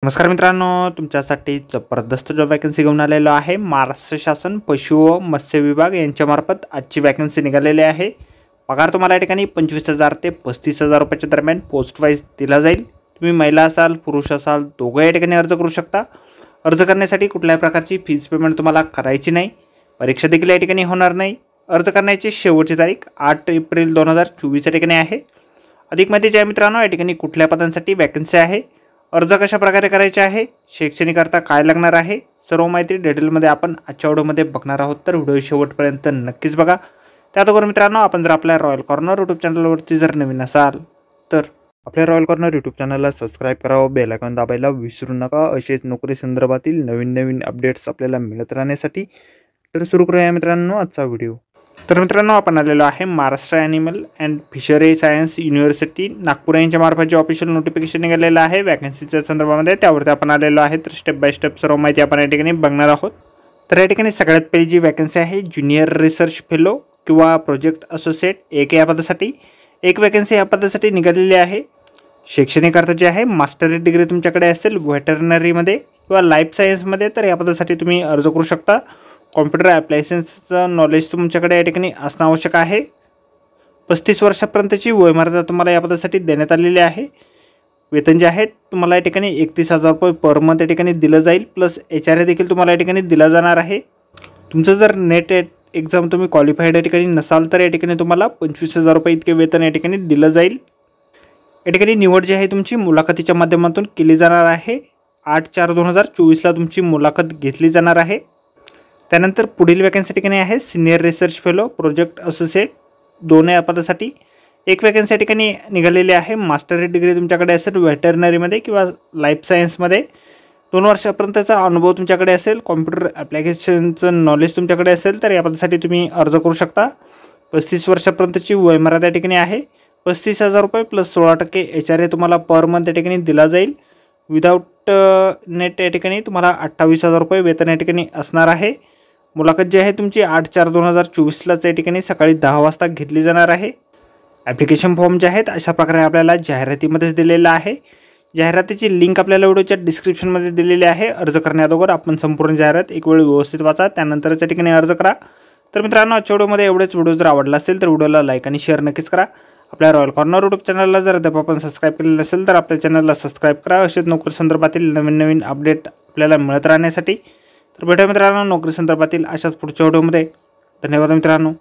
नमस्कार मित्रांनो, तुमच्यासाठी जबरदस्त जॉब वॅकन्सी घेऊन आलेलो आहे। महाराष्ट्र शासन पशु व मत्स्य विभाग यांच्यामार्फत आजची वॅकन्सी निघालेली आहे। पगार तुम्हाला या ठिकाणी 25,000 ते 35,000 रुपयाच्या दरम्यान पोस्ट वाईज दिला जाईल। तुम्ही महिला असाल पुरुष असाल दोघे या ठिकाणी अर्ज करू शकता। अर्ज करण्यासाठी कुठल्याही प्रकारची फीस पेमेंट तुम्हाला करायची नाही। परीक्षा देखील या ठिकाणी होणार नाही। अर्ज करण्याची शेवटची तारीख 8 एप्रिल 2024 या ठिकाणी आहे। अधिक माहिती ज्या मित्रांनो, या ठिकाणी कुठल्या पदांसाठी वॅकन्सी आहे, अर्ज कशा प्रकारे करायचे आहे, शैक्षणिक करता काय लागणार आहे, सर्व माहिती डिटेलमध्ये आपण आजच्या व्हिडिओमध्ये बघणार आहोत। तर व्हिडिओ शेवटपर्यंत नक्कीच बघा। त्याचबरोबर मित्रांनो, आपण जर आपल्या रॉयल कॉर्नर यूट्यूब चॅनलवरती जर नवीन असाल तर आपल्या रॉयल कॉर्नर यूट्यूब चॅनलला सबस्क्राईब करावं, बेल आयकॉन दाबायला विसरू नका। असेच नोकरी संदर्भातील नवीन अपडेट्स आपल्याला मिळत राहण्यासाठी। तर सुरू करूया मित्रांनो आजचा व्हिडिओ। तर मित्रांनो, आपण आलेलो आहे Maharashtra animal and fishery science university Nagpur यांच्या मार्फत जे ऑफिशियल नोटिफिकेशन निघालेलं आहे वॅकन्सीच्या संदर्भामध्ये, त्यावरती आपण आलेलो आहे। तर स्टेप बाय स्टेप सर्व माहिती आपण या ठिकाणी बघणार आहोत। तर या ठिकाणी सगळ्यात पहिली जी वॅकन्सी आहे ज्युनियर रिसर्च फेलो किंवा प्रोजेक्ट असोसिएट एक या पदासाठी एक वॅकन्सी या पदासाठी निघालेली आहे। शैक्षणिक अर्थ जे आहे मास्टरी डिग्री तुमच्याकडे असेल व्हेटरनरीमध्ये किंवा लाईफ सायन्समध्ये, तर या पदासाठी तुम्ही अर्ज करू शकता। कॉम्प्युटर ॲप्लायन्सचं नॉलेज तुमच्याकडे या ठिकाणी असणं आवश्यक आहे। 35 वर्षापर्यंतची वयोमर्यादा तुम्हाला या पदासाठी देण्यात आलेली आहे। वेतन जे आहे तुम्हाला या ठिकाणी 31,000 रुपये पर मंथ या ठिकाणी दिलं जाईल, प्लस HRA देखील तुम्हाला या ठिकाणी दिला जाणार आहे। तुमचं जर नेट एक्झाम तुम्ही क्वालिफाईड या ठिकाणी नसाल तर या ठिकाणी तुम्हाला 25,000 रुपये इतके वेतन या ठिकाणी दिलं जाईल। या ठिकाणी निवड जी आहे तुमची मुलाखतीच्या माध्यमातून केली जाणार आहे। 8/4/2024ला तुमची मुलाखत घेतली जाणार आहे। त्यानंतर पुढील वॅकन्सी ठिकाणी आहे senior research fellow project associate दोन या पदासाठी एक वॅकन्सी ठिकाणी निघालेली आहे। मास्टरी डिग्री तुमच्याकडे असेल व्हेटरनरीमध्ये किंवा लाईफ सायन्समध्ये, 2 वर्षापर्यंतचा अनुभव तुमच्याकडे असेल, कॉम्प्युटर ॲप्लिकेशनचं नॉलेज तुमच्याकडे असेल, तर या पदासाठी तुम्ही अर्ज करू शकता। 35 वर्षापर्यंतची वयोमर्यादा या ठिकाणी आहे। 35,000 रुपये प्लस 16% HRA तुम्हाला पर मंथ या ठिकाणी दिला जाईल। विदाऊट नेट या ठिकाणी तुम्हाला 28,000 रुपये वेतन या ठिकाणी असणार आहे। मुलाखत जी आहे तुमची 8/4/2024लाच या ठिकाणी सकाळी 10 वाजता घेतली जाणार आहे। ॲप्लिकेशन फॉर्म जे आहेत अशा प्रकारे आपल्याला जाहिरातीमध्येच दिलेला आहे। जाहिरातीची लिंक आपल्याला व्हिडिओच्या डिस्क्रिप्शनमध्ये दिलेली आहे। अर्ज करण्याअगोदर आपण संपूर्ण जाहिरात एक वेळ व्यवस्थित वाचा, त्यानंतरच या ठिकाणी अर्ज करा। तर मित्रांनो, आजच्या व्हिडिओमध्ये एवढेच। व्हिडिओ जर आवडला असेल तर व्हिडिओला लाईक आणि शेअर नक्कीच करा। आपल्या रॉयल कॉर्नर यूट्यूब चॅनलला जर अद्याप आपण सबस्क्राईब केलेलं नसेल तर आपल्या चॅनलला सबस्क्राईब करा। असेच नोकरी संदर्भातील नवीन अपडेट आपल्याला मिळत राहण्यासाठी। तर भेटूया मित्रांनो नोकरी संदर्भातील अशाच पुढच्या व्हिडिओमध्ये। धन्यवाद मित्रांनो।